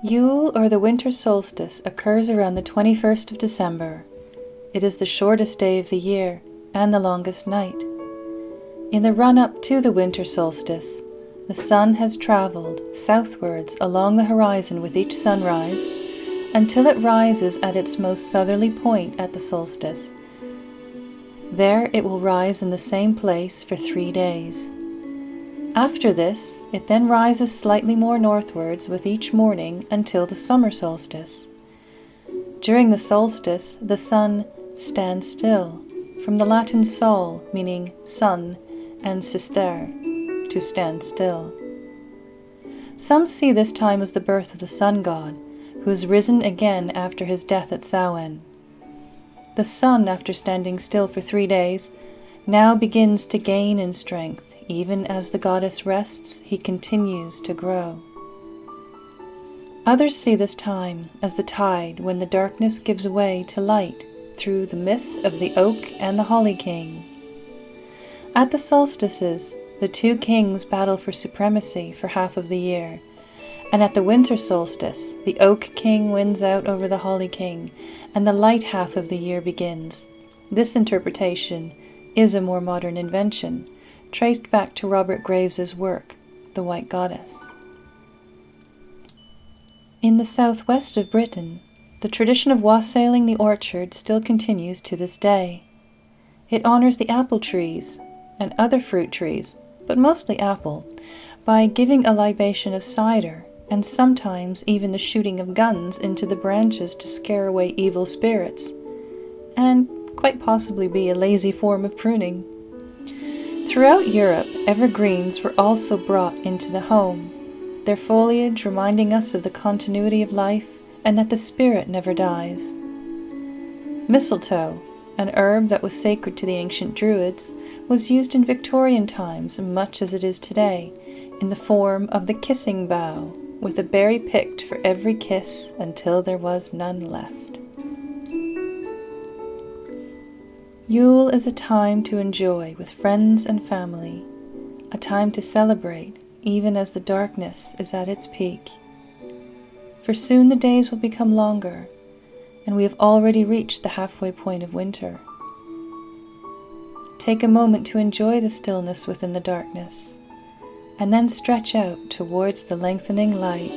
Yule, or the Winter Solstice, occurs around the 21st of December. It is the shortest day of the year and the longest night. In the run-up to the Winter Solstice, the sun has travelled southwards along the horizon with each sunrise until it rises at its most southerly point at the solstice. There it will rise in the same place for 3 days. After this, it then rises slightly more northwards with each morning until the summer solstice. During the solstice, the sun stands still, from the Latin sol, meaning sun, and sister, to stand still. Some see this time as the birth of the sun god, who has risen again after his death at Samhain. The sun, after standing still for 3 days, now begins to gain in strength. Even as the goddess rests, he continues to grow. Others see this time as the tide when the darkness gives way to light through the myth of the oak and the holly king. At the solstices, the two kings battle for supremacy for half of the year, and at the winter solstice, the oak king wins out over the holly king, and the light half of the year begins. This interpretation is a more modern invention, traced back to Robert Graves's work, The White Goddess. In the southwest of Britain, the tradition of wassailing the orchard still continues to this day. It honors the apple trees and other fruit trees, but mostly apple, by giving a libation of cider and sometimes even the shooting of guns into the branches to scare away evil spirits, and quite possibly be a lazy form of pruning. Throughout Europe, evergreens were also brought into the home, their foliage reminding us of the continuity of life and that the spirit never dies. Mistletoe, an herb that was sacred to the ancient Druids, was used in Victorian times much as it is today, in the form of the kissing bough, with a berry picked for every kiss until there was none left. Yule is a time to enjoy with friends and family, a time to celebrate even as the darkness is at its peak. For soon the days will become longer, and we have already reached the halfway point of winter. Take a moment to enjoy the stillness within the darkness, and then stretch out towards the lengthening light.